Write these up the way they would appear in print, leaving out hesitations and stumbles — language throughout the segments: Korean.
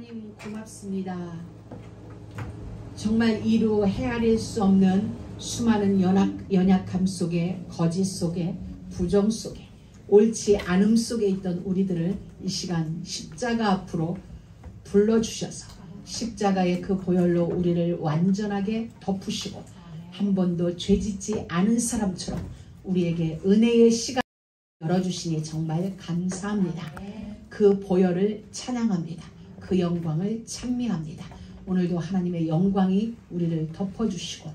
하나님 고맙습니다. 정말 이루 헤아릴 수 없는 수많은 연약함 속에, 거짓 속에, 부정 속에, 옳지 않음 속에 있던 우리들을 이 시간 십자가 앞으로 불러주셔서 십자가의 그 보혈로 우리를 완전하게 덮으시고 한 번도 죄짓지 않은 사람처럼 우리에게 은혜의 시간 열어주시니 정말 감사합니다. 그 보혈을 찬양합니다. 그 영광을 찬미합니다. 오늘도 하나님의 영광이 우리를 덮어주시고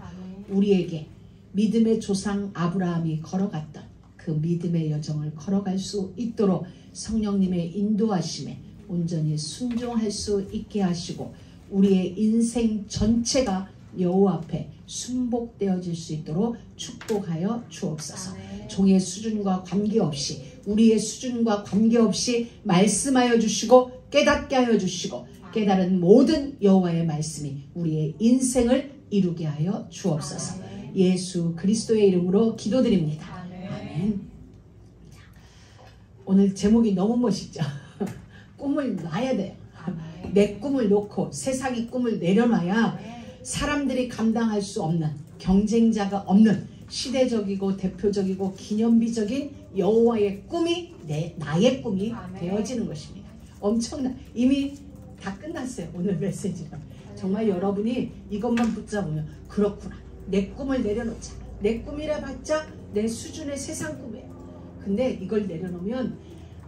우리에게 믿음의 조상 아브라함이 걸어갔던 그 믿음의 여정을 걸어갈 수 있도록 성령님의 인도하심에 온전히 순종할 수 있게 하시고 우리의 인생 전체가 여호와 앞에 순복되어질 수 있도록 축복하여 주옵소서. 종의 수준과 관계없이 우리의 수준과 관계없이 말씀하여 주시고 깨닫게 하여 주시고 깨달은 모든 여호와의 말씀이 우리의 인생을 이루게 하여 주옵소서. 예수 그리스도의 이름으로 기도드립니다. 아멘. 오늘 제목이 너무 멋있죠. 꿈을 놔야 돼요. 내 꿈을 놓고 세상의 꿈을 내려놔야 사람들이 감당할 수 없는, 경쟁자가 없는 시대적이고 대표적이고 기념비적인 여호와의 꿈이 나의 꿈이 되어지는 것입니다. 엄청난, 이미 다 끝났어요. 오늘 메시지는. 정말 여러분이 이것만 붙잡으면 그렇구나. 내 꿈을 내려놓자. 내 꿈이라 봤자 내 수준의 세상 꿈이에요. 근데 이걸 내려놓으면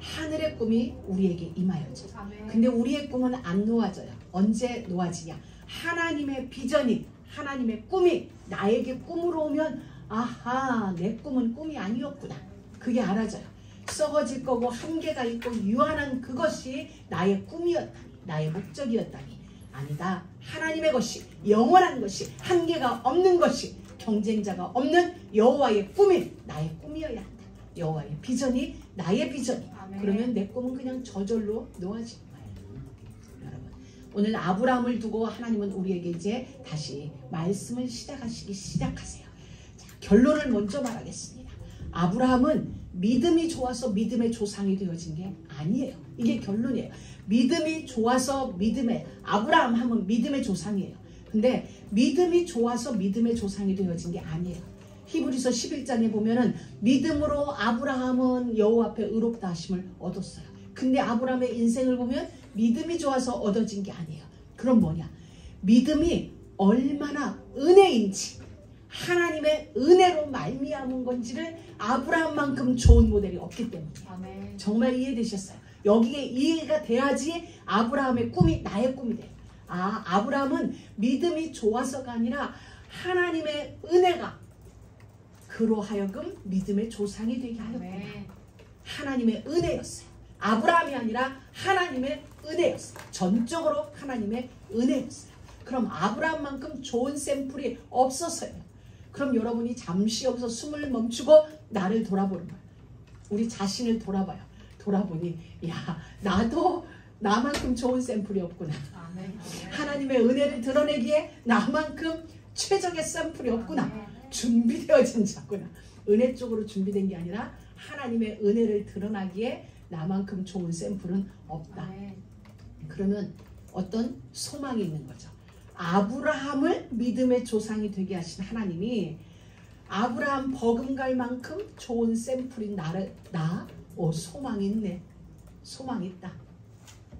하늘의 꿈이 우리에게 임하여져요. 근데 우리의 꿈은 안 놓아져요. 언제 놓아지냐? 하나님의 비전이, 하나님의 꿈이 나에게 꿈으로 오면 아하, 내 꿈은 꿈이 아니었구나. 그게 알아져요. 썩어질 거고 한계가 있고 유한한 그것이 나의 꿈이었다니, 나의 목적이었다니. 아니다. 하나님의 것이, 영원한 것이, 한계가 없는 것이, 경쟁자가 없는 여호와의 꿈이 나의 꿈이어야 한다. 여호와의 비전이 나의 비전이. 그러면 내 꿈은 그냥 저절로 놓아질 거예요. 여러분, 오늘 아브라함을 두고 하나님은 우리에게 이제 다시 말씀을 시작하세요. 자, 결론을 먼저 말하겠습니다. 아브라함은 믿음이 좋아서 믿음의 조상이 되어진 게 아니에요. 이게 결론이에요. 믿음이 좋아서 아브라함 하면 믿음의 조상이에요. 근데 믿음이 좋아서 믿음의 조상이 되어진 게 아니에요. 히브리서 11장에 보면은 믿음으로 아브라함은 여호와 앞에 의롭다 하심을 얻었어요. 근데 아브라함의 인생을 보면 믿음이 좋아서 얻어진 게 아니에요. 그럼 뭐냐? 믿음이 얼마나 은혜인지, 하나님의 은혜로 말미암은 건지를 아브라함만큼 좋은 모델이 없기 때문에. 정말 이해되셨어요? 여기에 이해가 돼야지 아브라함의 꿈이 나의 꿈이 돼요. 아브라함은 믿음이 좋아서가 아니라 하나님의 은혜가 그로 하여금 믿음의 조상이 되게 하였구나. 하나님의 은혜였어요. 아브라함이 아니라 하나님의 은혜였어요. 전적으로 하나님의 은혜였어요. 그럼 아브라함만큼 좋은 샘플이 없었어요. 그럼 여러분이 잠시 여기서 숨을 멈추고 나를 돌아보는 거예요. 우리 자신을 돌아봐요. 돌아보니 야, 나도 나만큼 좋은 샘플이 없구나. 하나님의 은혜를 드러내기에 나만큼 최적의 샘플이 없구나. 준비되어진 자구나. 은혜 쪽으로 준비된 게 아니라 하나님의 은혜를 드러나기에 나만큼 좋은 샘플은 없다. 그러면 어떤 소망이 있는 거죠. 아브라함을 믿음의 조상이 되게 하신 하나님이 아브라함 버금갈 만큼 좋은 샘플인 소망이 있네. 소망이 있다.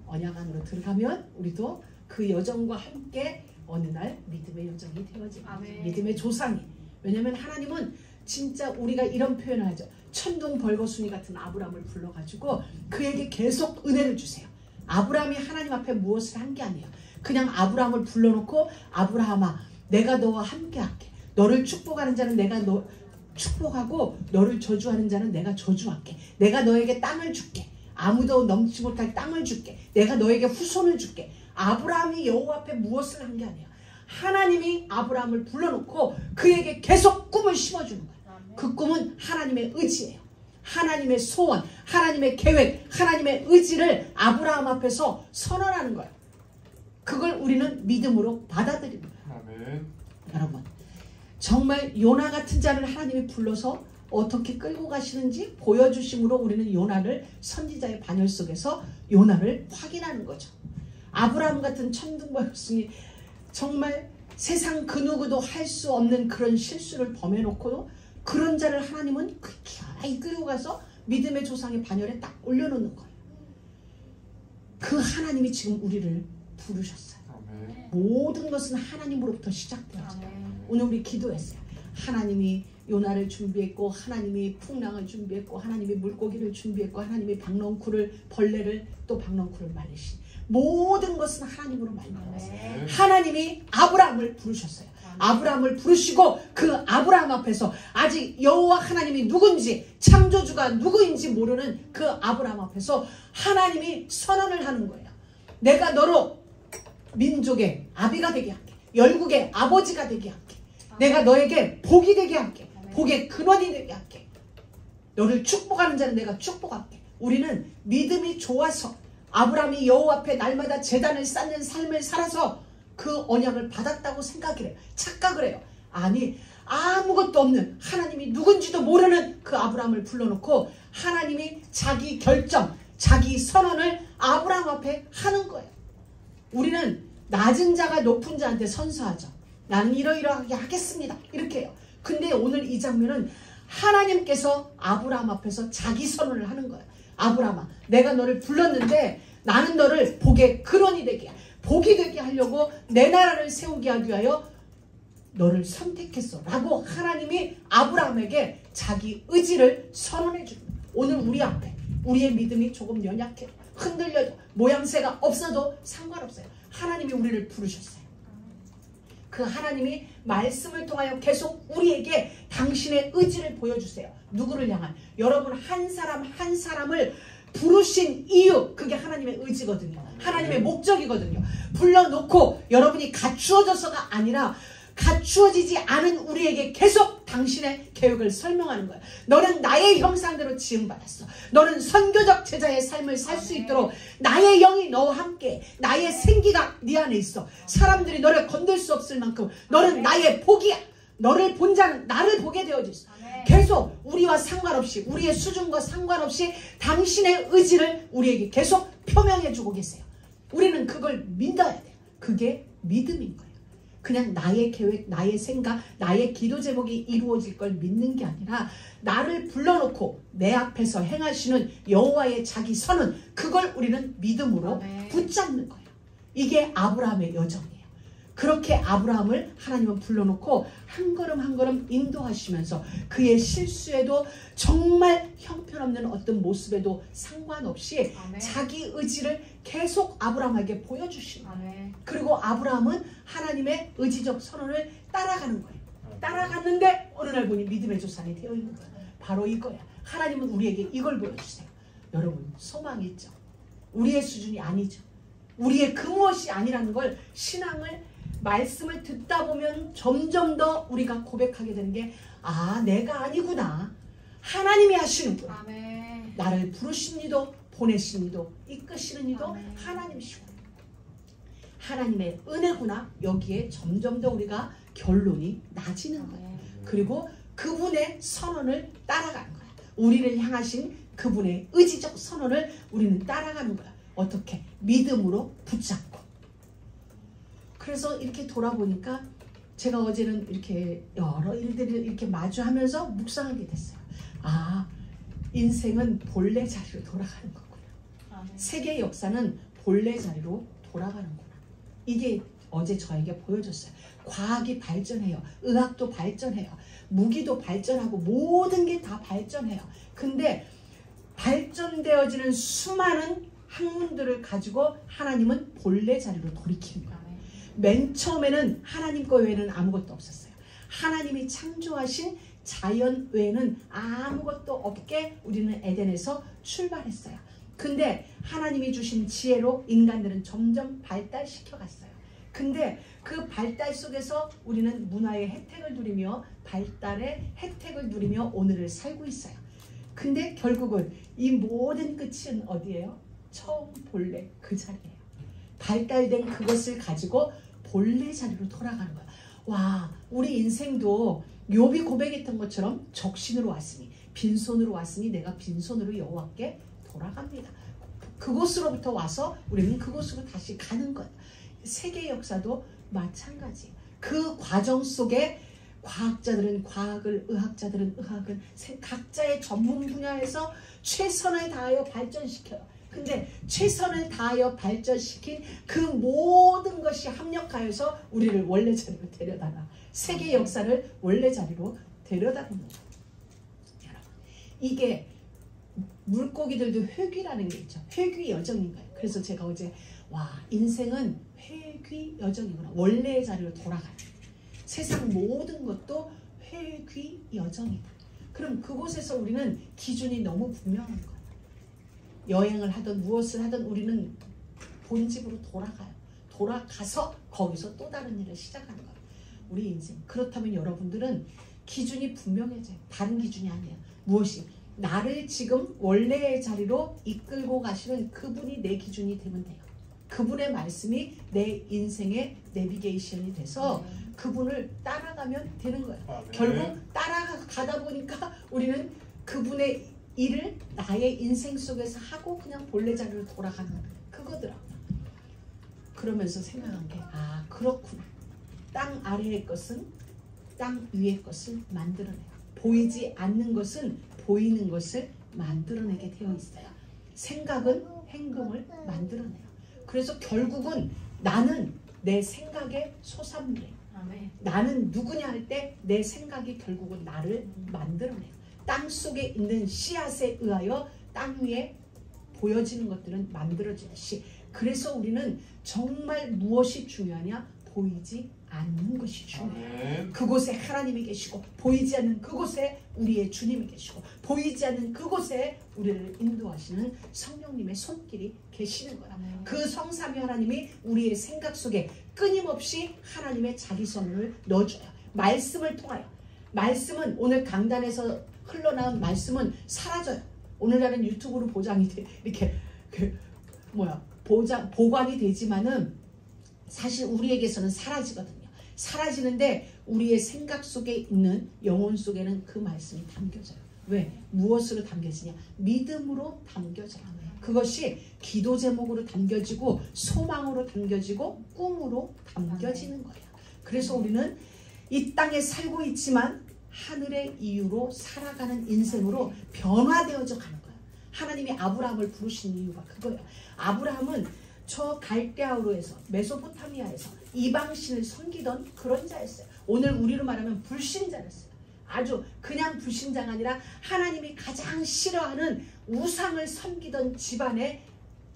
언약 안으로 들어가면 우리도 그 여정과 함께 어느 날 믿음의 여정이 되어집니다. 믿음의 조상이. 왜냐하면 하나님은 진짜 우리가 이런 표현을 하죠. 천둥 벌거숭이 같은 아브라함을 불러가지고 그에게 계속 은혜를 주세요. 아브라함이 하나님 앞에 무엇을 한 게 아니에요. 그냥 아브라함을 불러놓고 아브라함아, 내가 너와 함께 할게. 너를 축복하는 자는 내가 너 축복하고 너를 저주하는 자는 내가 저주할게. 내가 너에게 땅을 줄게. 아무도 넘지 못할 땅을 줄게. 내가 너에게 후손을 줄게. 아브라함이 여호와 앞에 무엇을 한 게 아니에요. 하나님이 아브라함을 불러놓고 그에게 계속 꿈을 심어주는 거예요. 그 꿈은 하나님의 의지예요. 하나님의 소원, 하나님의 계획, 하나님의 의지를 아브라함 앞에서 선언하는 거예요. 그걸 우리는 믿음으로 받아들이는 거예요. 아멘. 여러분, 정말 요나 같은 자를 하나님이 불러서 어떻게 끌고 가시는지 보여주심으로 우리는 요나를 선지자의 반열 속에서 요나를 확인하는 거죠. 아브라함 같은 천둥번개였으니 정말 세상 그 누구도 할 수 없는 그런 실수를 범해놓고도 그런 자를 하나님은 이끌고 가서 믿음의 조상의 반열에 딱 올려놓는 거예요. 그 하나님이 지금 우리를 부르셨어요. 아멘. 모든 것은 하나님으로부터 시작되어져요. 오늘 우리 기도했어요. 하나님이 요나를 준비했고, 하나님이 풍랑을 준비했고, 하나님이 물고기를 준비했고, 하나님이 박넝쿨을, 벌레를, 또 박넝쿨을 말리신 모든 것은 하나님으로 말미암았어요. 하나님이 아브라함을 부르셨어요. 아브라함을 부르시고 그 아브라함 앞에서 아직 여호와 하나님이 누군지, 창조주가 누구인지 모르는 그 아브라함 앞에서 하나님이 선언을 하는 거예요. 내가 너로 민족의 아비가 되게 할게. 열국의 아버지가 되게 할게. 내가 너에게 복이 되게 할게. 복의 근원이 되게 할게. 너를 축복하는 자는 내가 축복할게. 우리는 믿음이 좋아서 아브라함이 여호와 앞에 날마다 제단을 쌓는 삶을 살아서 그 언약을 받았다고 생각을 해요. 착각을 해요. 아니, 아무것도 없는, 하나님이 누군지도 모르는 그 아브라함을 불러놓고 하나님이 자기 결정, 자기 선언을 아브라함 앞에 하는 거예요. 우리는 낮은 자가 높은 자한테 선서하죠. 나는 이러이러하게 하겠습니다. 이렇게 해요. 근데 오늘 이 장면은 하나님께서 아브라함 앞에서 자기 선언을 하는 거예요. 아브라함아, 내가 너를 불렀는데 나는 너를 복의 근원이 되게, 복이 되게 하려고 내 나라를 세우게 하기 위하여 너를 선택했어 라고 하나님이 아브라함에게 자기 의지를 선언해 줍니다. 오늘 우리 앞에 우리의 믿음이 조금 연약해, 흔들려도, 모양새가 없어도 상관없어요. 하나님이 우리를 부르셨어요. 그 하나님이 말씀을 통하여 계속 우리에게 당신의 의지를 보여주세요. 누구를 향한? 여러분 한 사람 한 사람을 부르신 이유, 그게 하나님의 의지거든요. 하나님의 목적이거든요. 불러놓고 여러분이 갖추어져서가 아니라 갖추어지지 않은 우리에게 계속 당신의 계획을 설명하는 거예요. 너는 나의 형상대로 지음받았어. 너는 선교적 제자의 삶을 살 수 있도록 나의 영이 너와 함께, 나의 생기가 네 안에 있어. 사람들이 너를 건들 수 없을 만큼 너는 나의 복이야. 너를 본 자는 나를 보게 되어져 있어. 계속 우리와 상관없이, 우리의 수준과 상관없이 당신의 의지를 우리에게 계속 표명해 주고 계세요. 우리는 그걸 믿어야 돼요. 그게 믿음인 거예요. 그냥 나의 계획, 나의 생각, 나의 기도 제목이 이루어질 걸 믿는 게 아니라 나를 불러놓고 내 앞에서 행하시는 여호와의 자기 선언, 그걸 우리는 믿음으로 붙잡는 거예요. 이게 아브라함의 여정이에요. 그렇게 아브라함을 하나님은 불러놓고 한 걸음 한 걸음 인도하시면서 그의 실수에도 정말 형편없는 어떤 모습에도 상관없이 자기 의지를 계속 아브라함에게 보여주시는 거예요. 그리고 아브라함은 하나님의 의지적 선언을 따라가는 거예요. 따라갔는데 어느 날 보니 믿음의 조상이 되어 있는 거예요. 바로 이거야. 하나님은 우리에게 이걸 보여주세요. 여러분, 소망이 있죠. 우리의 수준이 아니죠. 우리의 그 무엇이 아니라는 걸, 신앙을, 말씀을 듣다 보면 점점 더 우리가 고백하게 되는 게, 아, 내가 아니구나. 하나님이 하시는구나. 아멘. 나를 부르신 이도 보내신 이도 이끄시는 이도 아멘. 하나님이시구나. 하나님의 은혜구나. 여기에 점점 더 우리가 결론이 나지는 거예요. 그리고 그분의 선언을 따라가는 거야. 우리를 향하신 그분의 의지적 선언을 우리는 따라가는 거야. 어떻게? 믿음으로 붙잡고. 그래서 이렇게 돌아보니까 제가 어제는 이렇게 여러 일들을 이렇게 마주하면서 묵상하게 됐어요. 아, 인생은 본래 자리로 돌아가는 거구나. 세계의 역사는 본래 자리로 돌아가는구나. 이게 어제 저에게 보여줬어요. 과학이 발전해요. 의학도 발전해요. 무기도 발전하고 모든 게 다 발전해요. 근데 발전되어지는 수많은 학문들을 가지고 하나님은 본래 자리로 돌이키는 거예요. 맨 처음에는 하나님 거 외에는 아무것도 없었어요. 하나님이 창조하신 자연 외에는 아무것도 없게 우리는 에덴에서 출발했어요. 근데 하나님이 주신 지혜로 인간들은 점점 발달시켜 갔어요. 근데 그 발달 속에서 우리는 문화의 혜택을 누리며 발달의 혜택을 누리며 오늘을 살고 있어요. 근데 결국은 이 모든 끝은 어디예요? 처음 본래 그 자리예요. 발달된 그것을 가지고 본래 자리로 돌아가는 거야. 와, 우리 인생도 욥이 고백했던 것처럼 적신으로 왔으니, 빈손으로 왔으니 내가 빈손으로 여호와께 돌아갑니다. 그곳으로부터 와서 우리는 그곳으로 다시 가는 거예요. 세계 역사도 마찬가지. 그 과정 속에 과학자들은 과학을, 의학자들은 의학을 각자의 전문 분야에서 최선을 다하여 발전시켜요. 근데 최선을 다하여 발전시킨 그 모든 것이 합력하여서 우리를 원래 자리로 데려다가 세계 역사를 원래 자리로 데려다는 거예요. 여러분, 이게 물고기들도 회귀라는 게 있죠. 회귀 여정인 거예요. 그래서 제가 어제 와, 인생은 회귀 여정이구나. 원래의 자리로 돌아가요. 세상 모든 것도 회귀 여정이다. 그럼 그곳에서 우리는 기준이 너무 분명한 거예요. 여행을 하든 무엇을 하든 우리는 본집으로 돌아가요. 돌아가서 거기서 또 다른 일을 시작하는 거예요. 우리 인생. 그렇다면 여러분들은 기준이 분명해져요. 다른 기준이 아니에요. 무엇이? 나를 지금 원래의 자리로 이끌고 가시는 그분이 내 기준이 되면 돼요. 그분의 말씀이 내 인생의 내비게이션이 돼서 그분을 따라가면 되는 거예요. 결국 따라가다 보니까 우리는 그분의 일을 나의 인생 속에서 하고 그냥 본래 자리로 돌아가는 그거더라고요. 그러면서 생각한 게 아, 그렇구나. 땅 아래의 것은 땅 위의 것을 만들어내요. 보이지 않는 것은 보이는 것을 만들어내게 되어 있어요. 생각은 행동을 만들어내요. 그래서 결국은 나는 내 생각의 소산물이에요. 나는 누구냐 할 때 내 생각이 결국은 나를 만들어내요. 땅 속에 있는 씨앗에 의하여 땅 위에 보여지는 것들은 만들어지듯이, 그래서 우리는 정말 무엇이 중요하냐? 보이지 않는 것이 중요해요. 그곳에 하나님이 계시고, 보이지 않는 그곳에 우리의 주님이 계시고, 보이지 않는 그곳에 우리를 인도하시는 성령님의 손길이 계시는 거야. 그 성삼위 하나님이 우리의 생각 속에 끊임없이 하나님의 자기 손을 넣어줘요. 말씀을 통하여. 말씀은 오늘 강단에서 흘러나온 말씀은 사라져요. 오늘날은 유튜브로 보장이 돼, 이렇게 보관이 되지만은 사실 우리에게서는 사라지거든요. 사라지는데 우리의 생각 속에 있는 영혼 속에는 그 말씀이 담겨져요. 왜? 무엇으로 담겨지냐? 믿음으로 담겨져요. 그것이 기도 제목으로 담겨지고, 소망으로 담겨지고, 꿈으로 담겨지는 거예요. 그래서 우리는 이 땅에 살고 있지만 하늘의 이유로 살아가는 인생으로 변화되어져 가는 거예요. 하나님이 아브라함을 부르신 이유가 그거예요. 아브라함은 저 갈대아우르에서, 메소포타미아에서 이방신을 섬기던 그런 자였어요. 오늘 우리로 말하면 불신자였어요. 아주 그냥 불신자가 아니라 하나님이 가장 싫어하는 우상을 섬기던 집안의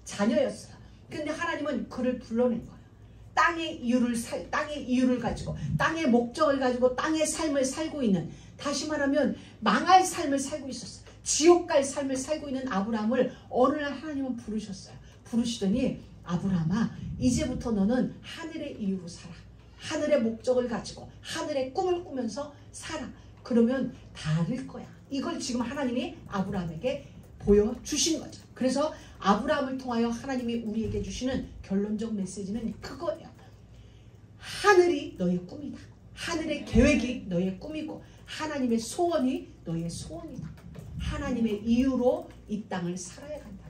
자녀였어요. 근데 하나님은 그를 불러낸 거예요. 땅의 이유를 가지고, 땅의 목적을 가지고 땅의 삶을 살고 있는, 다시 말하면 망할 삶을 살고 있었어요. 지옥 갈 삶을 살고 있는 아브라함을 어느 날 하나님은 부르셨어요. 부르시더니 아브라함아, 이제부터 너는 하늘의 이유로 살아. 하늘의 목적을 가지고 하늘의 꿈을 꾸면서 살아. 그러면 다를 거야. 이걸 지금 하나님이 아브라함에게 보여주신 거죠. 그래서 아브라함을 통하여 하나님이 우리에게 주시는 결론적 메시지는 그거예요. 하늘이 너의 꿈이다. 하늘의 계획이 너의 꿈이고, 하나님의 소원이 너의 소원이다. 하나님의 이유로 이 땅을 살아야 한다.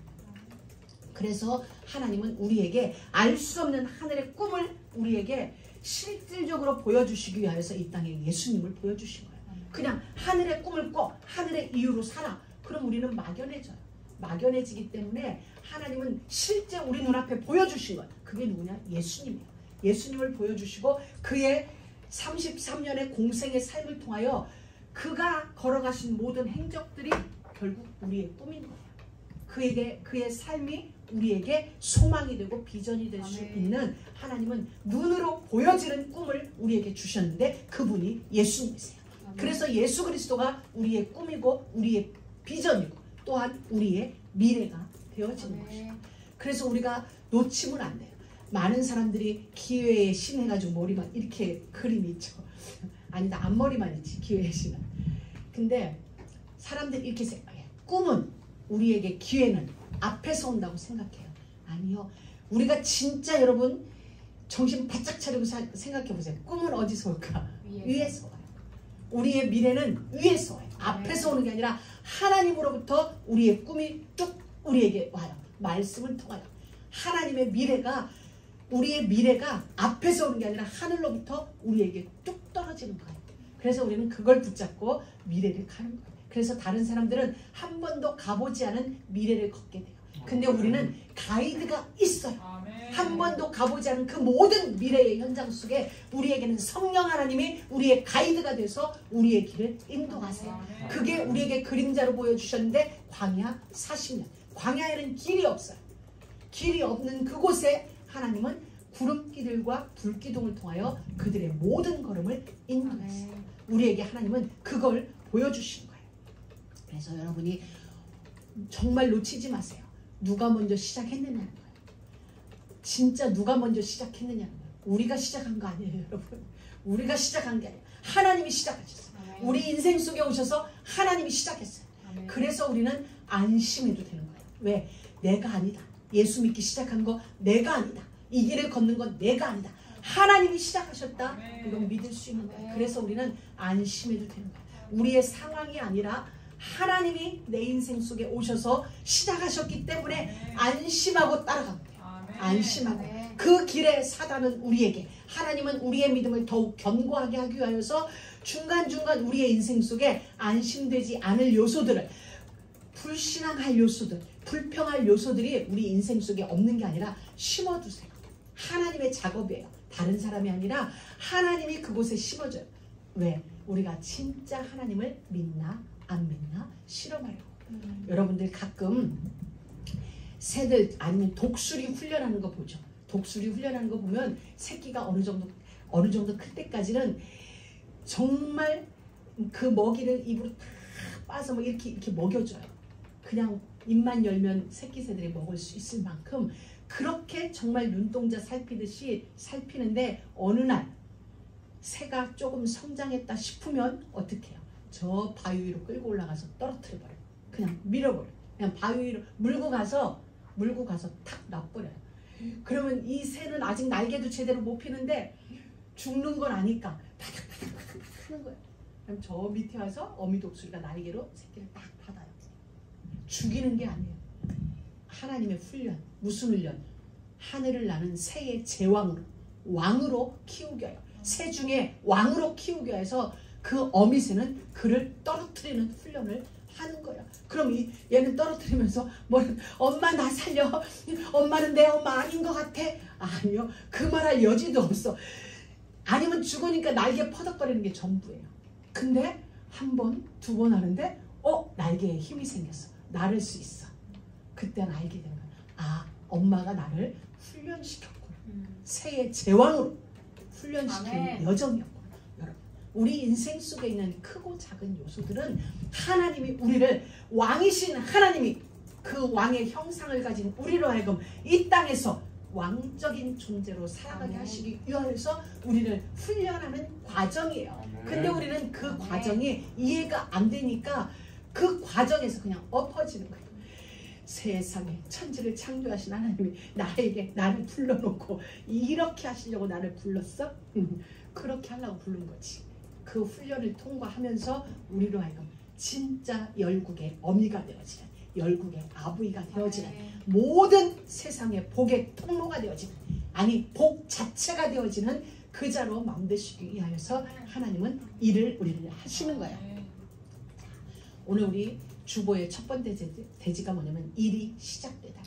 그래서 하나님은 우리에게 알 수 없는 하늘의 꿈을 우리에게 실질적으로 보여주시기 위하여서 이 땅에 예수님을 보여주신 거예요. 그냥 하늘의 꿈을 꿔, 하늘의 이유로 살아. 그럼 우리는 막연해져요. 막연해지기 때문에 하나님은 실제 우리 눈앞에 보여주신 것, 그게 누구냐? 예수님이에요. 예수님을 보여주시고 그의 33년의 공생의 삶을 통하여 그가 걸어가신 모든 행적들이 결국 우리의 꿈인 거예요. 그의 삶이 우리에게 소망이 되고 비전이 될 수 있는, 하나님은 눈으로 보여지는 꿈을 우리에게 주셨는데 그분이 예수님이세요. 그래서 예수 그리스도가 우리의 꿈이고 우리의 비전이고 또한 우리의 미래가 되어지는 것이죠. 그래서 우리가 놓치면 안 돼요. 많은 사람들이 기회의 신 해가지고 머리만 이렇게 그림이 있죠. 아니다, 앞머리만 있지, 기회의 신은. 근데 사람들이 이렇게 생각해요. 꿈은, 우리에게 기회는 앞에서 온다고 생각해요. 아니요. 우리가 진짜 여러분 정신 바짝 차리고 생각해 보세요. 꿈은 어디서 올까? 위에서 와요. 우리의 미래는 위에서 와요. 앞에서 오는 게 아니라 하나님으로부터 우리의 꿈이 쭉 우리에게 와요. 말씀을 통하여 하나님의 미래가 우리의 미래가 앞에서 오는 게 아니라 하늘로부터 우리에게 뚝 떨어지는 거예요. 그래서 우리는 그걸 붙잡고 미래를 가는 거예요. 그래서 다른 사람들은 한 번도 가보지 않은 미래를 걷게 돼요. 근데 우리는 가이드가 있어요. 한 번도 가보지 않은 그 모든 미래의 현장 속에 우리에게는 성령 하나님이 우리의 가이드가 돼서 우리의 길을 인도하세요. 그게 우리에게 그림자로 보여주셨는데 광야 40년. 광야에는 길이 없어요. 길이 없는 그곳에 하나님은 구름기들과 불기둥을 통하여 그들의 모든 걸음을 인도했어요. 우리에게 하나님은 그걸 보여주신 거예요. 그래서 여러분이 정말 놓치지 마세요. 누가 먼저 시작했느냐는 거예요. 진짜 누가 먼저 시작했느냐는 거예요. 우리가 시작한 거 아니에요, 여러분. 우리가 시작한 게 아니에요. 하나님이 시작하셨어요. 우리 인생 속에 오셔서 하나님이 시작했어요. 그래서 우리는 안심해도 되는 거예요. 왜? 내가 아니다. 예수 믿기 시작한 거 내가 아니다. 이 길을 걷는 건 내가 아니다. 하나님이 시작하셨다. 이건 믿을 수 있는 거예요. 그래서 우리는 안심해도 되는 거예요. 우리의 상황이 아니라 하나님이 내 인생 속에 오셔서 시작하셨기 때문에 안심하고 따라가면 돼요. 안심하고. 그 길에 사단은 우리에게, 하나님은 우리의 믿음을 더욱 견고하게 하기 위하여서 중간중간 우리의 인생 속에 안심되지 않을 요소들을, 불신앙할 요소들, 불평할 요소들이 우리 인생 속에 없는 게 아니라 심어두세요. 하나님의 작업이에요. 다른 사람이 아니라 하나님이 그곳에 심어줘요. 왜? 우리가 진짜 하나님을 믿나 안 믿나 실험하려고. 여러분들 가끔 새들 아니면 독수리 훈련하는 거 보죠. 독수리 훈련하는 거 보면 새끼가 어느 정도 클 때까지는 정말 그 먹이를 입으로 다 빠서 뭐 이렇게 먹여줘요. 그냥 입만 열면 새끼 새들이 먹을 수 있을 만큼 그렇게 정말 눈동자 살피듯이 살피는데, 어느 날 새가 조금 성장했다 싶으면 어떻게 해요? 저 바위 위로 끌고 올라가서 떨어뜨려버려요. 그냥 밀어버려요. 그냥 바위 위로 물고 가서 탁 놔버려요. 그러면 이 새는 아직 날개도 제대로 못 피는데 죽는 걸 아니까 파닥파닥 하는 거예요. 그럼 저 밑에 와서 어미독수리가 날개로 새끼를 딱 받아요. 죽이는 게 아니에요. 하나님의 훈련. 무슨 훈련? 하늘을 나는 새의 제왕으로, 왕으로 키우겨요. 새 중에 왕으로 키우겨 해서 그 어미새는 그를 떨어뜨리는 훈련을 하는 거예요. 그럼 얘는 떨어뜨리면서 뭐는 엄마 나 살려. 엄마는 내 엄마 아닌 것 같아. 아니요. 그 말할 여지도 없어. 아니면 죽으니까 날개 퍼덕거리는 게 전부예요. 근데 한 번, 두 번 하는데 날개에 힘이 생겼어. 나를 수 있어. 그때 알게 된 거야. 아, 엄마가 나를 훈련시켰구나. 새의 제왕으로 훈련시키는 여정이었구나. 여러분, 우리 인생 속에 있는 크고 작은 요소들은 하나님이 우리를, 왕이신 하나님이 그 왕의 형상을 가진 우리로 하여금 이 땅에서 왕적인 존재로 살아가게 하시기 위하여서 우리를 훈련하는 과정이에요. 근데 우리는 그 과정이 이해가 안 되니까 그 과정에서 그냥 엎어지는 거예요. 세상에 천지를 창조하신 하나님이 나를 불러놓고 이렇게 하시려고 나를 불렀어? 그렇게 하려고 부른 거지. 그 훈련을 통과하면서 우리로 하여금 진짜 열국의 어미가 되어지는, 열국의 아부이가 되어지는, 모든 세상의 복의 통로가 되어지는, 아니 복 자체가 되어지는 그 자로 만드시기 위하여서 하나님은 우리를 하시는 거예요. 오늘 우리 주보의 첫 번째 대지가 뭐냐면 일이 시작되다.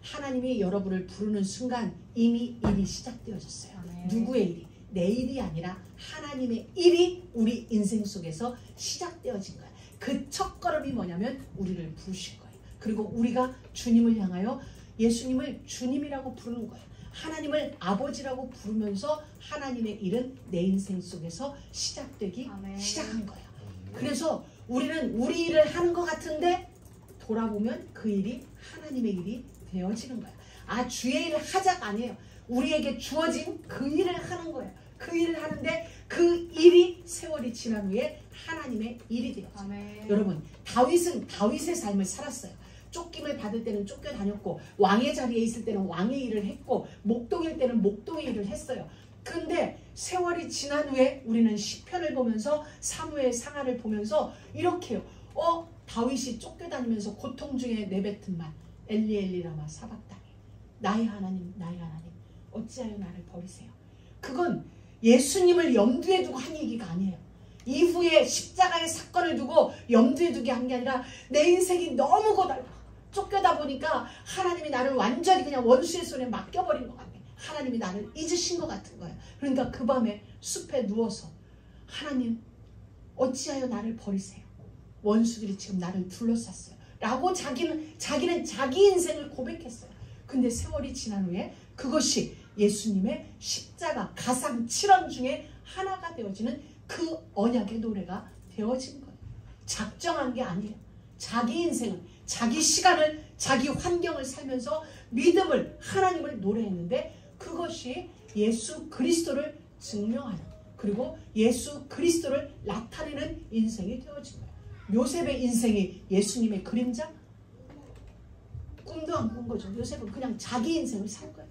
하나님이 여러분을 부르는 순간 이미 일이 시작되어졌어요. 누구의 일이? 내 일이 아니라 하나님의 일이 우리 인생 속에서 시작되어진 거야. 그 첫걸음이 뭐냐면 우리를 부르신 거예요. 그리고 우리가 주님을 향하여 예수님을 주님이라고 부르는 거야. 하나님을 아버지라고 부르면서 하나님의 일은 내 인생 속에서 시작되기 시작한 거예요. 그래서 우리는 우리 일을 하는 것 같은데 돌아보면 그 일이 하나님의 일이 되어지는 거야. 아, 주의 일을 하자가 아니에요. 우리에게 주어진 그 일을 하는 거예요. 그 일을 하는데 그 일이 세월이 지난 후에 하나님의 일이 되었죠. 여러분, 다윗은 다윗의 삶을 살았어요. 쫓김을 받을 때는 쫓겨다녔고, 왕의 자리에 있을 때는 왕의 일을 했고, 목동일 때는 목동의 일을 했어요. 근데 세월이 지난 후에 우리는 시편을 보면서 사무엘 상하를 보면서 이렇게 해요. 다윗이 쫓겨다니면서 고통 중에 내뱉은 말, 엘리 엘리 라마 사박다니 나의 하나님 나의 하나님 어찌하여 나를 버리세요. 그건 예수님을 염두에 두고 한 얘기가 아니에요. 이후에 십자가의 사건을 두고 염두에 두게 한 게 아니라 내 인생이 너무 고달파 쫓겨다 보니까 하나님이 나를 완전히 그냥 원수의 손에 맡겨버린 것 같아. 하나님이 나를 잊으신 것 같은 거예요. 그러니까 그 밤에 숲에 누워서 하나님 어찌하여 나를 버리세요. 원수들이 지금 나를 둘러쌌어요. 라고 자기는 자기 인생을 고백했어요. 근데 세월이 지난 후에 그것이 예수님의 십자가 가상 7원 중에 하나가 되어지는 그 언약의 노래가 되어진 거예요. 작정한 게 아니에요. 자기 인생을, 자기 시간을, 자기 환경을 살면서 믿음을, 하나님을 노래했는데 그것이 예수 그리스도를 증명하는, 그리고 예수 그리스도를 나타내는 인생이 되어진 거예요. 요셉의 인생이 예수님의 그림자? 꿈도 안 꾼 거죠. 요셉은 그냥 자기 인생을 살 거예요.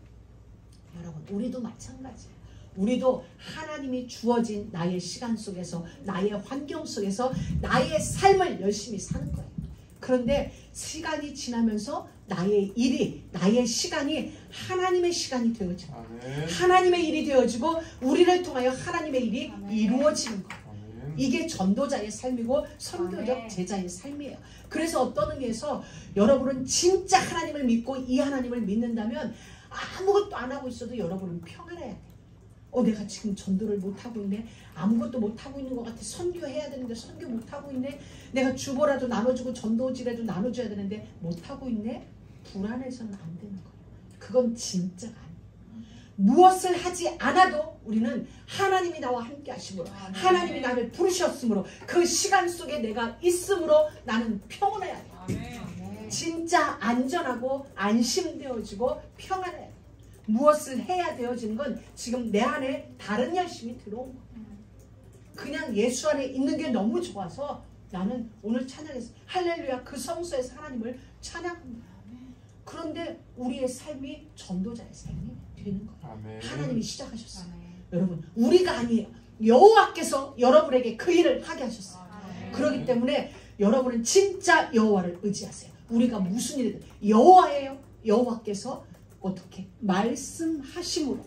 여러분, 우리도 마찬가지예요. 우리도 하나님이 주어진 나의 시간 속에서, 나의 환경 속에서 나의 삶을 열심히 사는 거예요. 그런데 시간이 지나면서 나의 일이, 나의 시간이 하나님의 시간이 되어지고, 하나님의 일이 되어지고, 우리를 통하여 하나님의 일이 이루어지는 거예요. 이게 전도자의 삶이고 선교적 제자의 삶이에요. 그래서 어떤 의미에서 여러분은 진짜 하나님을 믿고 이 하나님을 믿는다면 아무것도 안 하고 있어도 여러분은 평안해야 돼요. 내가 지금 전도를 못하고 있네. 아무것도 못하고 있는 것 같아. 선교해야 되는데 선교 못하고 있네. 내가 주보라도 나눠주고 전도지라도 나눠줘야 되는데 못하고 있네. 불안해서는 안 되는 거예요. 그건 진짜가 아니에요. 무엇을 하지 않아도 우리는 하나님이 나와 함께 하심으로, 하나님이 나를 부르셨으므로, 그 시간 속에 내가 있으므로 나는 평안해야 돼요. 진짜 안전하고 안심되어지고 평안해야 돼요. 무엇을 해야 되어지는 건 지금 내 안에 다른 열심이 들어온 거예요. 그냥 예수 안에 있는 게 너무 좋아서 나는 오늘 찬양했어. 할렐루야, 그 성소에서 하나님을 찬양합니다. 그런데 우리의 삶이 전도자의 삶이 되는 거예요. 아멘. 하나님이 시작하셨어요. 아멘. 여러분, 우리가 아니에요. 여호와께서 여러분에게 그 일을 하게 하셨어요. 아멘. 그렇기 때문에 여러분은 진짜 여호와를 의지하세요. 우리가 무슨 일이든 여호와예요. 여호와께서 어떻게 말씀하심으로,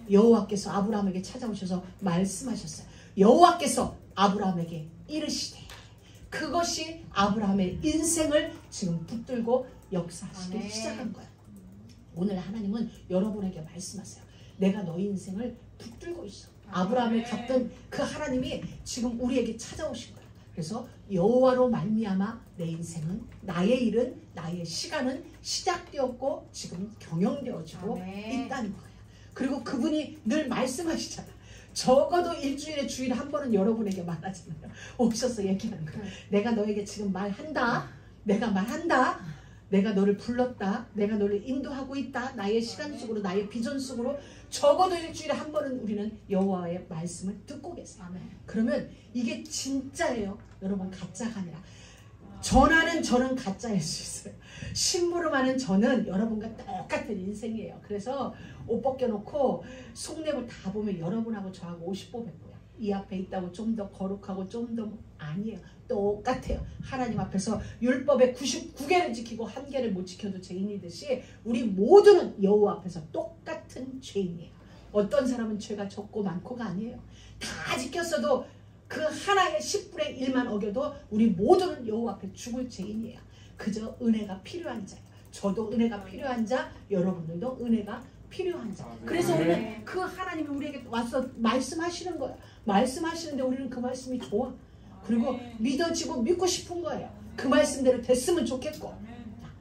여호와께서 아브라함에게 찾아오셔서 말씀하셨어요. 여호와께서 아브라함에게 이르시되, 그것이 아브라함의 인생을 지금 붙들고 역사하시기 아멘. 시작한 거야. 오늘 하나님은 여러분에게 말씀하세요. 내가 너희 인생을 붙들고 있어. 아브라함을 갔던 그 하나님이 지금 우리에게 찾아오신 거야. 그래서 여호와로 말미암아 내 인생은, 나의 일은, 나의 시간은 시작되었고 지금 경영되어지고 아멘. 있다는 거야. 그리고 그분이 늘 말씀하시잖아. 적어도 일주일에 주일에 한 번은 여러분에게 말하잖아요. 오셔서 얘기하는 거야. 내가 너에게 지금 말한다. 내가 말한다. 내가 너를 불렀다. 내가 너를 인도하고 있다. 나의 시간 속으로, 나의 비전 속으로. 적어도 일주일에 한 번은 우리는 여호와의 말씀을 듣고 계세요. 아멘. 그러면 이게 진짜예요. 여러분, 가짜가 아니라. 전하는 저는 가짜일 수 있어요. 심부름하는 저는 여러분과 똑같은 인생이에요. 그래서 옷 벗겨놓고 속내고 다 보면 여러분하고 저하고 50보 100보야. 이 앞에 있다고 좀 더 거룩하고 좀 더 아니에요. 똑같아요. 하나님 앞에서 율법의 99개를 지키고 1개를 못 지켜도 죄인이듯이 우리 모두는 여호와 앞에서 똑같은 죄인이에요. 어떤 사람은 죄가 적고 많고가 아니에요. 다 지켰어도 그 하나의 10분의 1만 어겨도 우리 모두는 여호와 앞에 죽을 죄인이에요. 그저 은혜가 필요한 자예요. 저도 은혜가 필요한 자, 여러분들도 은혜가 필요한 자. 그래서 우리는 그 하나님이 우리에게 와서 말씀하시는 거예요. 말씀하시는데 우리는 그 말씀이 좋아. 그리고 믿어지고 믿고 싶은 거예요. 그 말씀대로 됐으면 좋겠고.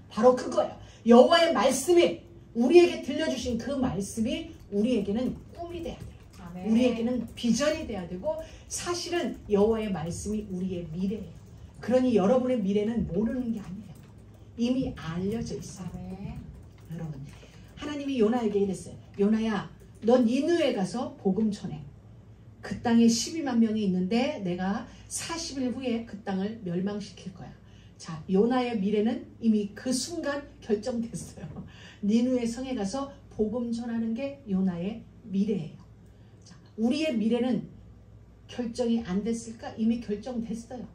바로 그거예요. 여호와의 말씀이, 우리에게 들려주신 그 말씀이 우리에게는 꿈이 돼야 돼요. 우리에게는 비전이 돼야 되고, 사실은 여호와의 말씀이 우리의 미래예요. 그러니 여러분의 미래는 모르는 게 아니에요. 이미 알려져 있어요. 여러분, 하나님이 요나에게 이랬어요. 요나야, 넌 니느웨에 가서 복음 전해. 그 땅에 12만 명이 있는데 내가 40일 후에 그 땅을 멸망시킬 거야. 자, 요나의 미래는 이미 그 순간 결정됐어요. 니느웨 성에 가서 복음 전하는 게 요나의 미래예요. 자, 우리의 미래는 결정이 안 됐을까? 이미 결정됐어요.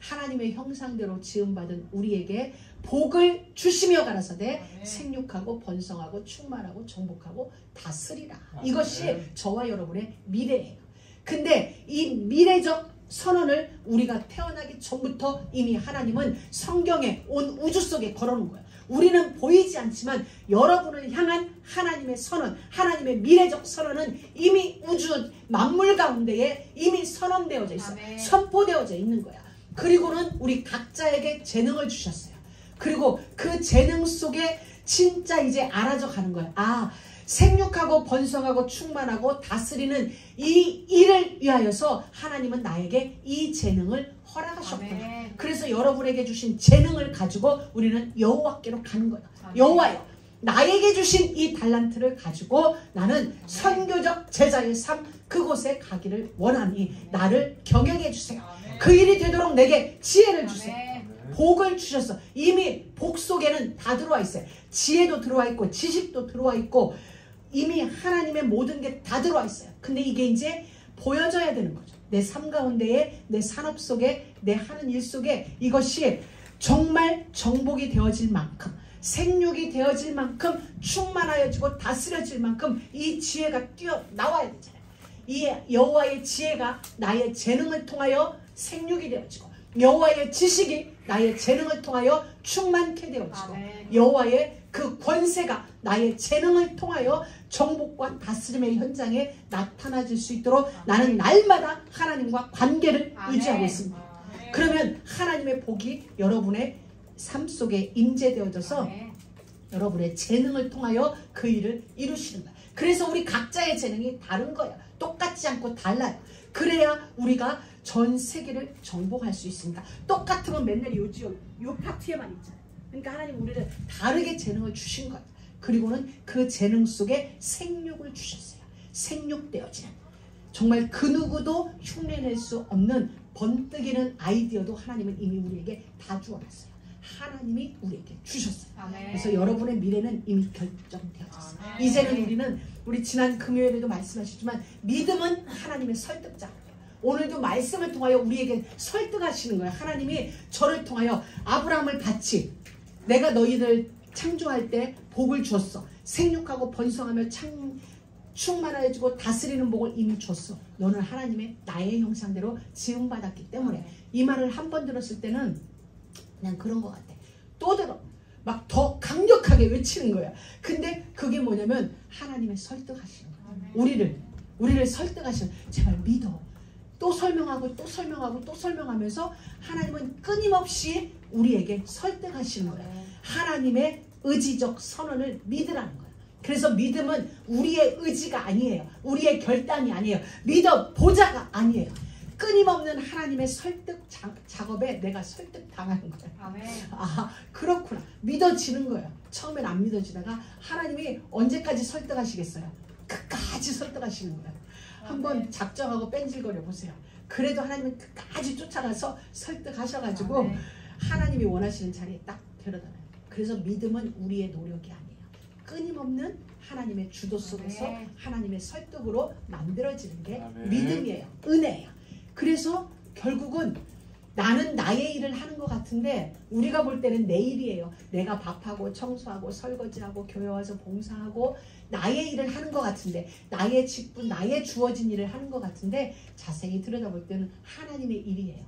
하나님의 형상대로 지음받은 우리에게 복을 주시며 가라사대 생육하고 번성하고 충만하고 정복하고 다스리라. 이것이 저와 여러분의 미래예요. 근데 이 미래적 선언을 우리가 태어나기 전부터 이미 하나님은 성경에 온 우주 속에 걸어놓은 거예요. 우리는 보이지 않지만 여러분을 향한 하나님의 선언, 하나님의 미래적 선언은 이미 우주 만물 가운데에 이미 선언되어져 있어요. 선포되어져 있는 거야. 그리고는 우리 각자에게 재능을 주셨어요. 그리고 그 재능 속에 진짜 이제 알아져 가는 거예요. 아, 생육하고 번성하고 충만하고 다스리는 이 일을 위하여서 하나님은 나에게 이 재능을 허락하셨구나. 그래서 여러분에게 주신 재능을 가지고 우리는 여호와께로 가는 거예요. 여호와여, 나에게 주신 이 달란트를 가지고 나는 선교적 제자의 삶 그곳에 가기를 원하니 나를 경영해 주세요. 그 일이 되도록 내게 지혜를 주세요. 복을 주셨어. 이미 복 속에는 다 들어와 있어요. 지혜도 들어와 있고 지식도 들어와 있고 이미 하나님의 모든 게 다 들어와 있어요. 근데 이게 이제 보여져야 되는 거죠. 내 삶 가운데에, 내 산업 속에, 내 하는 일 속에 이것이 정말 정복이 되어질 만큼, 생육이 되어질 만큼, 충만하여지고 다스려질 만큼 이 지혜가 뛰어나와야 되잖아요. 이 여호와의 지혜가 나의 재능을 통하여 생육이 되어지고, 여호와의 지식이 나의 재능을 통하여 충만케 되어지고, 여호와의 그 권세가 나의 재능을 통하여 정복과 다스림의 현장에 나타나질 수 있도록 나는 날마다 하나님과 관계를 유지하고 있습니다. 그러면 하나님의 복이 여러분의 삶 속에 임재되어져서 여러분의 재능을 통하여 그 일을 이루시는 거예요. 그래서 우리 각자의 재능이 다른 거예요. 똑같지 않고 달라요. 그래야 우리가 전 세계를 정복할 수 있습니다. 똑같으면 맨날 요 파트에만 있잖아요. 그러니까 하나님 우리를 다르게 재능을 주신 거예요. 그리고는 그 재능 속에 생육을 주셨어요. 생육되어지는 정말 그 누구도 흉내낼 수 없는 번뜩이는 아이디어도 하나님은 이미 우리에게 다 주어놨어요. 하나님이 우리에게 주셨어요. 그래서 여러분의 미래는 이미 결정되어졌어요. 이제는 우리 지난 금요일에도 말씀하셨지만 믿음은 하나님의 설득자. 오늘도 말씀을 통하여 우리에게 설득하시는 거예요. 하나님이 저를 통하여 아브라함을 같이 내가 너희들 창조할 때 복을 줬어. 생육하고 번성하며 충만해지고 다스리는 복을 이미 줬어. 너는 하나님의 나의 형상대로 지음받았기 때문에. 이 말을 한 번 들었을 때는 그냥 그런 것 같아. 또 들어. 막 더 강력하게 외치는 거야. 근데 그게 뭐냐면 하나님의 설득하시는 거야. 우리를 설득하시는, 제발 믿어. 또 설명하고 또 설명하고 또 설명하면서 하나님은 끊임없이 우리에게 설득하시는 거예요. 하나님의 의지적 선언을 믿으라는 거예요. 그래서 믿음은 우리의 의지가 아니에요. 우리의 결단이 아니에요. 믿어보자가 아니에요. 끊임없는 하나님의 설득 작업에 내가 설득당하는 거예요. 아, 그렇구나. 믿어지는 거예요. 처음엔 안 믿어지다가 하나님이 언제까지 설득하시겠어요? 끝까지 설득하시는 거예요. 한번 작정하고 뺀질거려 보세요. 그래도 하나님은 끝까지 쫓아가서 설득하셔가지고 하나님이 원하시는 자리에 딱 데려다놔요. 그래서 믿음은 우리의 노력이 아니에요. 끊임없는 하나님의 주도 속에서 하나님의 설득으로 만들어지는 게 믿음이에요. 은혜예요. 그래서 결국은 나는 나의 일을 하는 것 같은데 우리가 볼 때는 내 일이에요. 내가 밥하고 청소하고 설거지하고 교회 와서 봉사하고 나의 일을 하는 것 같은데, 나의 직분, 나의 주어진 일을 하는 것 같은데 자세히 들여다볼 때는 하나님의 일이에요.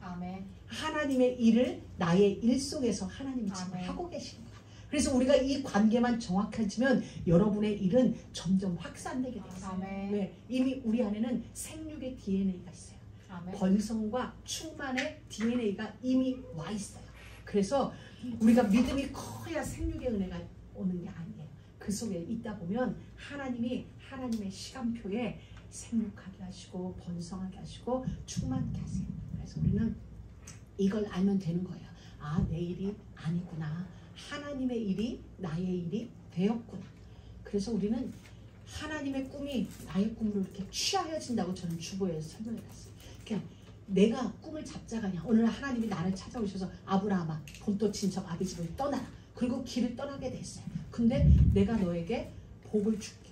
하나님의 일을 나의 일 속에서 하나님이 지금 하고 계시는 거예요. 그래서 우리가 이 관계만 정확해지면 여러분의 일은 점점 확산되게 되어요. 왜? 이미 우리 안에는 생육의 DNA가 있어요. 번성과 충만의 DNA가 이미 와 있어요. 그래서 우리가 믿음이 커야 생육의 은혜가 오는 게 아니에요. 그 속에 있다 보면 하나님이 하나님의 시간표에 생육하게 하시고 번성하게 하시고 충만하게 하세요. 그래서 우리는 이걸 알면 되는 거예요. 아, 내 일이 아니구나. 하나님의 일이 나의 일이 되었구나. 그래서 우리는 하나님의 꿈이 나의 꿈으로 이렇게 취하여진다고 저는 주보에서 설명해놨어요. 그냥 내가 꿈을 잡자가 아니야. 오늘 하나님이 나를 찾아오셔서 아브라함아, 본토 친척 아비 집을 떠나라. 그리고 길을 떠나게 됐어요. 근데 내가 너에게 복을 줄게.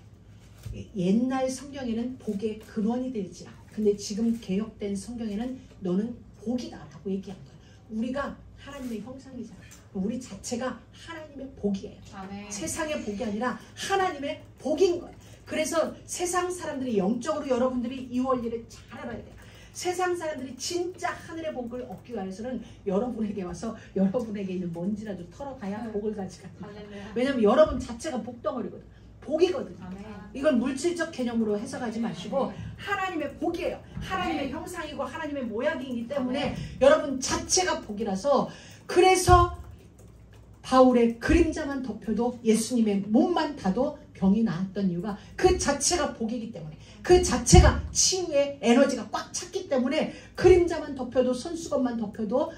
옛날 성경에는 복의 근원이 될지라. 근데 지금 개혁된 성경에는 너는 복이다 라고 얘기한 거예요. 우리가 하나님의 형상이잖아. 우리 자체가 하나님의 복이에요. 아멘. 세상의 복이 아니라 하나님의 복인 거예요. 그래서 세상 사람들이 영적으로 여러분들이 이 원리를 잘 알아야 돼요. 세상 사람들이 진짜 하늘의 복을 얻기 위해서는 여러분에게 와서 여러분에게 있는 먼지라도 털어가야 복을 가져갑니다. 왜냐하면 여러분 자체가 복덩어리거든. 복이거든. 이건 물질적 개념으로 해석하지 마시고 하나님의 복이에요. 하나님의 형상이고 하나님의 모양이기 때문에 여러분 자체가 복이라서, 그래서 바울의 그림자만 덮여도 예수님의 몸만 닿아도 병이 나았던 이유가 그 자체가 복이기 때문에, 그 자체가 치유의 에너지가 꽉 찼기 때문에 그림자만 덮여도, 손수건만 덮여도,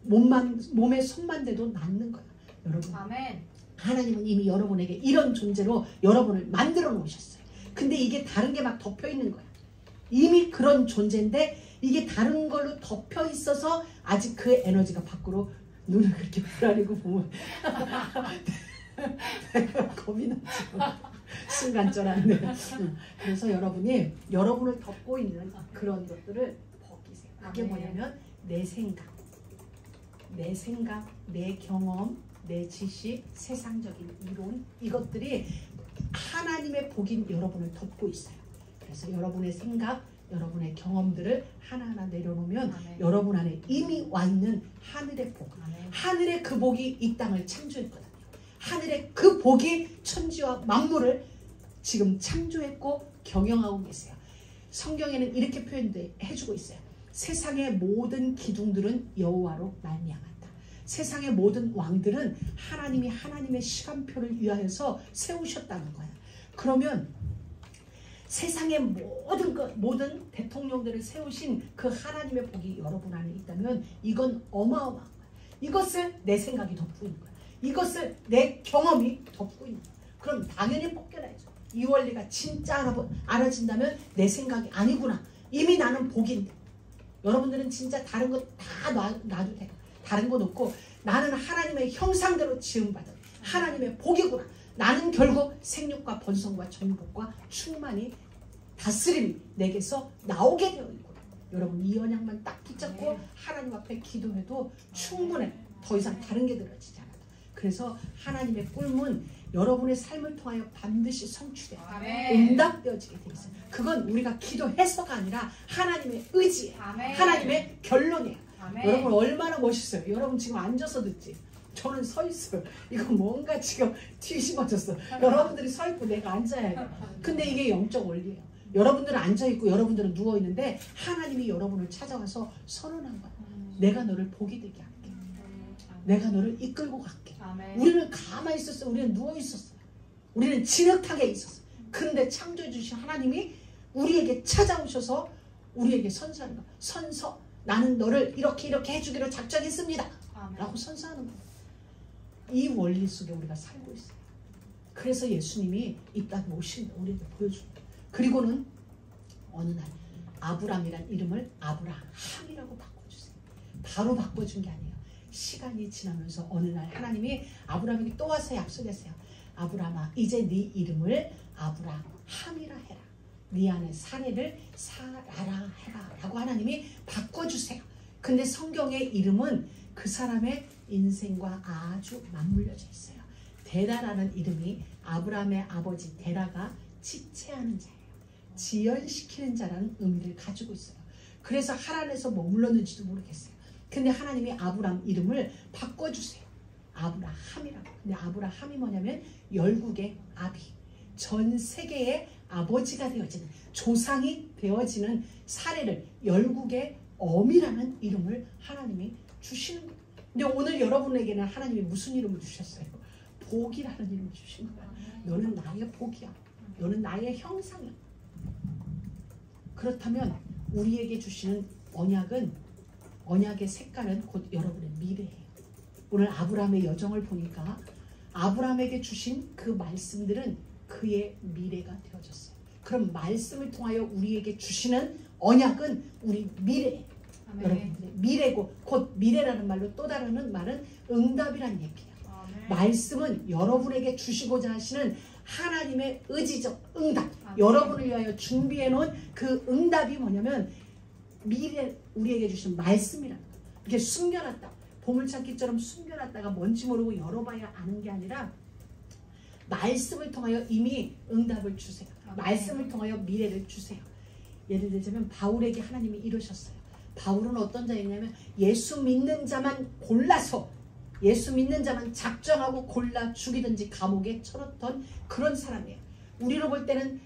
몸에 손만 대도 낫는 거야. 여러분, 아멘. 하나님은 이미 여러분에게 이런 존재로 여러분을 만들어 놓으셨어요. 근데 이게 다른 게 막 덮여 있는 거야. 이미 그런 존재인데 이게 다른 걸로 덮여 있어서 아직 그 에너지가 밖으로, 눈을 그렇게 부라리고 보면 내가 겁이 나지. 순간 쫄았네. 그래서 여러분이 여러분을 덮고 있는 그런 것들을 벗기세요. 그게 뭐냐면 내 생각, 내 경험, 내 지식, 세상적인 이론, 이것들이 하나님의 복인 여러분을 덮고 있어요. 그래서 여러분의 생각, 여러분의 경험들을 하나하나 내려놓으면 아멘. 여러분 안에 이미 와 있는 하늘의 복, 아멘. 하늘의 그 복이 이 땅을 창조했거든요. 하늘의 그 복이 천지와 만물을 지금 창조했고 경영하고 계세요. 성경에는 이렇게 표현해주고 있어요. 세상의 모든 기둥들은 여호와로 말미암았다. 세상의 모든 왕들은 하나님이 하나님의 시간표를 위하여서 세우셨다는 거야. 그러면 세상의 모든 대통령들을 세우신 그 하나님의 복이 여러분 안에 있다면 이건 어마어마한 거야. 이것을 내 생각이 덮고 있는 거야. 이것을 내 경험이 덮고 있는 거야. 그럼 당연히 벗겨나야죠. 이 원리가 진짜 알아진다면 내 생각이 아니구나. 이미 나는 복인데. 여러분들은 진짜 다른 거 다 놔도 돼요. 다른 거 놓고 나는 하나님의 형상대로 지음받은 하나님의 복이구나. 나는 결국 생육과 번성과 전복과 충만이 다스림이 내게서 나오게 되어 있구나. 여러분 이 언약만 딱 붙잡고 하나님 앞에 기도해도 충분해. 더 이상 다른 게 들어지지 않아요. 그래서 하나님의 꿈은 여러분의 삶을 통하여 반드시 성취돼요. 응답되어지게 돼 있어요. 그건 우리가 기도해서가 아니라 하나님의 의지예요. 하나님의 결론이에요. 여러분 얼마나 멋있어요. 여러분 지금 앉아서 듣지. 저는 서 있어요. 이거 뭔가 지금 뒤집어졌어. 여러분들이 서 있고 내가 앉아야 돼. 근데 이게 영적 원리예요. 여러분들은 앉아 있고 여러분들은 누워 있는데 하나님이 여러분을 찾아와서 선언한 거야. 내가 너를 복이 되게 할게. 내가 너를 이끌고 갈게. 우리는 가만히 있었어요. 우리는 누워 있었어요. 우리는 진흙탕에 있었어요. 근데 창조해 주신 하나님이 우리에게 찾아오셔서 우리에게 선서하는 거야. 선서. 나는 너를 이렇게 해주기로 작정했습니다. 라고 선서하는 거예요. 이 원리 속에 우리가 살고 있어요. 그래서 예수님이 이 땅에 오신 우리에게 보여줍니다. 그리고는 어느 날 아브람이란 이름을 아브라함이라고 바꿔주세요. 바로 바꿔준 게 아니에요. 시간이 지나면서 어느 날 하나님이 아브람에게 또 와서 약속했어요. 아브람아, 이제 네 이름을 아브라함이라 해라. 네 안에 사례를 사라라 해라 라고 하나님이 바꿔주세요. 근데 성경의 이름은 그 사람의 인생과 아주 맞물려져 있어요. 데라라는 이름이 아브라함의 아버지 데라가 지체하는 자예요. 지연시키는 자라는 의미를 가지고 있어요. 그래서 하란에서 머물렀는지도 모르겠어요. 근데 하나님이 아브라함 이름을 바꿔주세요. 아브라함이라고. 근데 아브라함이 뭐냐면 열국의 아비, 전 세계의 아버지가 되어지는, 조상이 되어지는 사례를 열국의 어미라는 이름을 하나님이 주시는 거예요. 근데 오늘 여러분에게는 하나님이 무슨 이름을 주셨어요? 복이라는 이름을 주신 거예요. 너는 나의 복이야. 너는 나의 형상이야. 그렇다면 우리에게 주시는 언약의 색깔은 곧 여러분의 미래예요. 오늘 아브라함의 여정을 보니까 아브라함에게 주신 그 말씀들은 그의 미래가 되어졌어요. 그럼 말씀을 통하여 우리에게 주시는 언약은 우리 미래예요. 여러분들의 미래고, 곧 미래라는 말로 또 다른 말은 응답이란 얘기예요. 말씀은 여러분에게 주시고자 하시는 하나님의 의지적 응답, 여러분을 위하여 준비해 놓은 그 응답이 뭐냐면 미래 우리에게 주신 말씀이라는 거예요. 이게 숨겨놨다. 보물찾기처럼 숨겨놨다가 뭔지 모르고 열어봐야 아는 게 아니라 말씀을 통하여 이미 응답을 주세요. 말씀을 통하여 미래를 주세요. 예를 들자면 바울에게 하나님이 이러셨어요. 바울은 어떤 자였냐면 예수 믿는 자만 골라서 예수 믿는 자만 작정하고 골라 죽이든지 감옥에 쳐넣던 그런 사람이에요. 우리로 볼 때는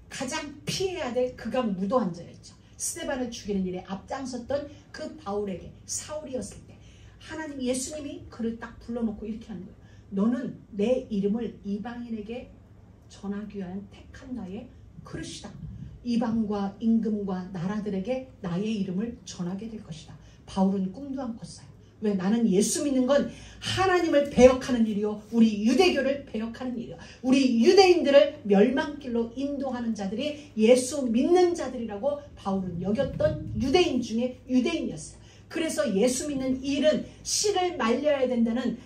가장 피해야 될 극악 무도한 자였죠. 스데반을 죽이는 일에 앞장섰던 그 바울에게 사울이었을 때 하나님 예수님이 그를 딱 불러놓고 이렇게 하는 거예요. 너는 내 이름을 이방인에게 전하기 위한 택한 나의 그릇이다. 이방과 임금과 나라들에게 나의 이름을 전하게 될 것이다. 바울은 꿈도 안 꿨어요. 왜? 나는 예수 믿는 건 하나님을 배역하는 일이요, 우리 유대교를 배역하는 일이요, 우리 유대인들을 멸망길로 인도하는 자들이 예수 믿는 자들이라고 바울은 여겼던 유대인 중에 유대인이었어요. 그래서 예수 믿는 일은 씨를 말려야 된다는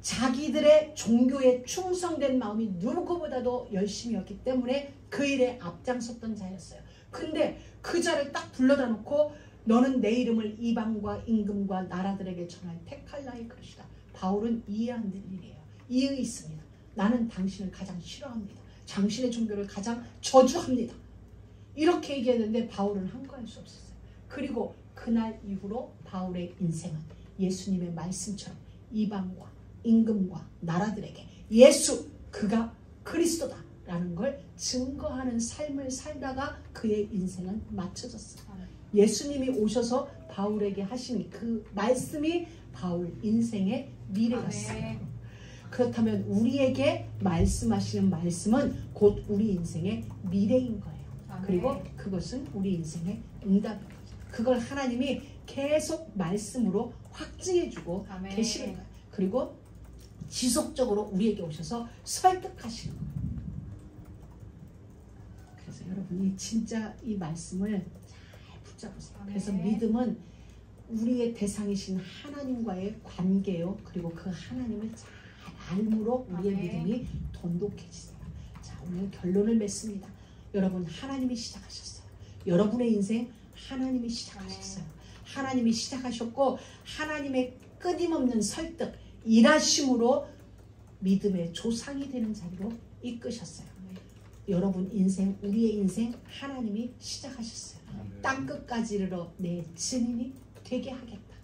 자기들의 종교에 충성된 마음이 누구보다도 열심이었기 때문에 그 일에 앞장섰던 자였어요. 근데 그 자를 딱 불러다 놓고 너는 내 이름을 이방과 임금과 나라들에게 전할 택할 나의 그릇이다. 바울은 이해 안 되는 일이에요. 이해 있습니다. 나는 당신을 가장 싫어합니다. 당신의 종교를 가장 저주합니다. 이렇게 얘기했는데 바울은 한가할 수 없었어요. 그리고 그날 이후로 바울의 인생은 예수님의 말씀처럼 이방과 임금과 나라들에게 예수 그가 그리스도다라는 걸 증거하는 삶을 살다가 그의 인생은 맞춰졌어요. 예수님이 오셔서 바울에게 하신 그 말씀이 바울 인생의 미래였어요. 그렇다면 우리에게 말씀하시는 말씀은 곧 우리 인생의 미래인 거예요. 그리고 그것은 우리 인생의 응답인 거죠. 그걸 하나님이 계속 말씀으로 확증해주고 계시는 거예요. 그리고 지속적으로 우리에게 오셔서 설득하시는 거예요. 그래서 여러분이 진짜 이 말씀을 잘 붙잡으세요. 그래서 믿음은 우리의 대상이신 하나님과의 관계요. 그리고 그 하나님을 잘 알므로 우리의 믿음이 돈독해지세요. 자, 오늘 결론을 맺습니다. 여러분, 하나님이 시작하셨어요. 여러분의 인생 하나님이 시작하셨어요. 하나님이 시작하셨고 하나님의 끊임없는 설득, 일하심으로 믿음의 조상이 되는 자리로 이끄셨어요. 여러분 인생, 우리의 인생 하나님이 시작하셨어요. 땅끝까지 이르러 내 증인이 되게 하겠다.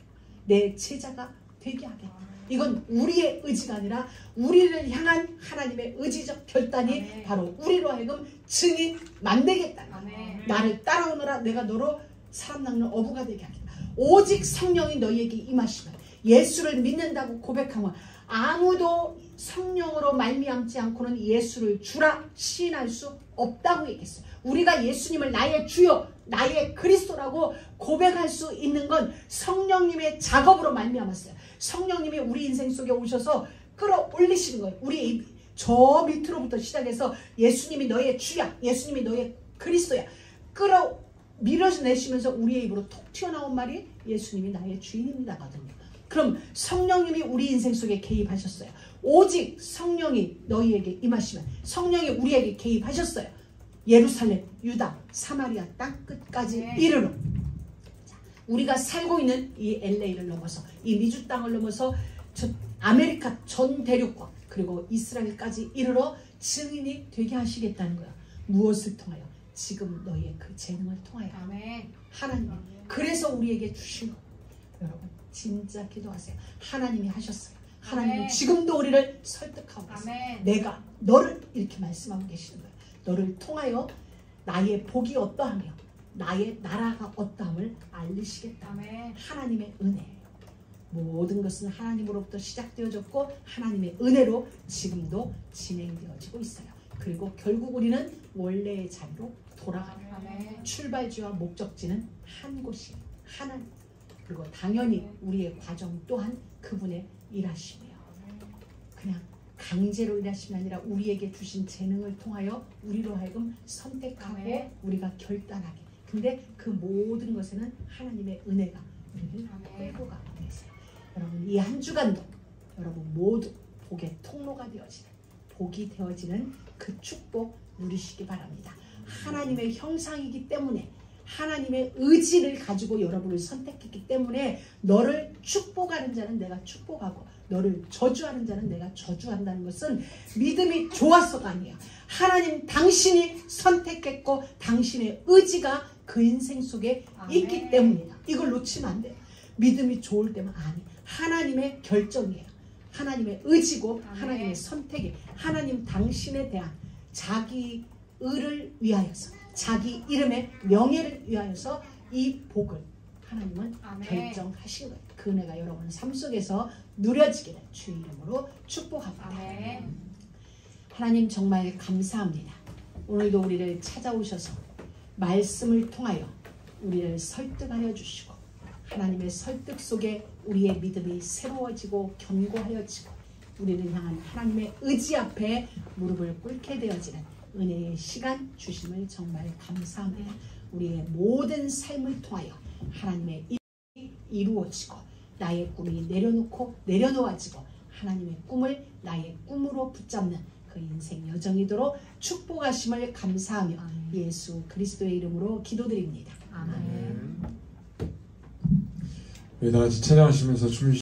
내 제자가 되게 하겠다. 이건 우리의 의지가 아니라 우리를 향한 하나님의 의지적 결단이 바로 우리로 하여금 증인 만들겠다. 나를 따라오너라. 내가 너로 사람 낚는 어부가 되게 하겠다. 오직 성령이 너희에게 임하시면 예수를 믿는다고 고백하면 아무도 성령으로 말미암지 않고는 예수를 주라 시인할 수 없다고 얘기했어요. 우리가 예수님을 나의 주요 나의 그리스도라고 고백할 수 있는 건 성령님의 작업으로 말미암았어요. 성령님이 우리 인생 속에 오셔서 끌어올리시는 거예요. 우리 저 밑으로부터 시작해서 예수님이 너의 주야, 예수님이 너의 그리스도야 밀어내시면서 우리의 입으로 톡 튀어나온 말이 예수님이 나의 주인입니다거든요. 그럼 성령님이 우리 인생 속에 개입하셨어요. 오직 성령이 너희에게 임하시면 성령이 우리에게 개입하셨어요. 예루살렘, 유다, 사마리아 땅 끝까지 이르러 우리가 살고 있는 이 LA를 넘어서 이 미주 땅을 넘어서 저 아메리카 전 대륙과 그리고 이스라엘까지 이르러 증인이 되게 하시겠다는 거야. 무엇을 통하여? 지금 너희의 그 재능을 통하여. 하나님. 그래서 우리에게 주신 거. 여러분 진짜 기도하세요. 하나님이 하셨어요. 하나님은 지금도 우리를 설득하고 있어요. 내가 너를 이렇게 말씀하고 계시는 거예요. 너를 통하여 나의 복이 어떠하며 나의 나라가 어떠함을 알리시겠다. 하나님의 은혜. 모든 것은 하나님으로부터 시작되어졌고 하나님의 은혜로 지금도 진행되어지고 있어요. 그리고 결국 우리는 원래의 자리로 돌아가요. 출발지와 목적지는 한 곳이 하나님. 그리고 당연히 우리의 과정 또한 그분의 일하심이에요. 그냥 강제로 일하심이 아니라 우리에게 주신 재능을 통하여 우리로 하여금 선택하고 우리가 결단하게. 근데 그 모든 것에는 하나님의 은혜가 우리를 끌고 가고 계세요. 여러분 이 한 주간도 여러분 모두 복의 통로가 되어지는 복이 되어지는 그 축복 누리시기 바랍니다. 하나님의 형상이기 때문에 하나님의 의지를 가지고 여러분을 선택했기 때문에 너를 축복하는 자는 내가 축복하고 너를 저주하는 자는 내가 저주한다는 것은 믿음이 좋아서가 아니야. 하나님 당신이 선택했고 당신의 의지가 그 인생 속에 있기 때문이다. 이걸 놓치면 안 돼. 믿음이 좋을 때만 아니. 하나님의 결정이에요. 하나님의 의지고 하나님의 선택이 하나님 당신에 대한 자기 의를 위하여서 자기 이름의 명예를 위하여서 이 복을 하나님은 결정하신 거예요. 그 은혜가 여러분 삶 속에서 누려지기를 주의 이름으로 축복합니다. 하나님 정말 감사합니다. 오늘도 우리를 찾아오셔서 말씀을 통하여 우리를 설득하여 주시고 하나님의 설득 속에 우리의 믿음이 새로워지고 견고하여지고 우리를 향한 하나님의 의지 앞에 무릎을 꿇게 되어지는 은혜의 시간 주심을 정말 감사합니다. 우리의 모든 삶을 통하여 하나님의 일이 이루어지고 나의 꿈이 내려놓아지고 하나님의 꿈을 나의 꿈으로 붙잡는 그 인생 여정이도록 축복하심을 감사하며 예수 그리스도의 이름으로 기도드립니다. 아멘. 우리 다 같이 찬양하시면서 춤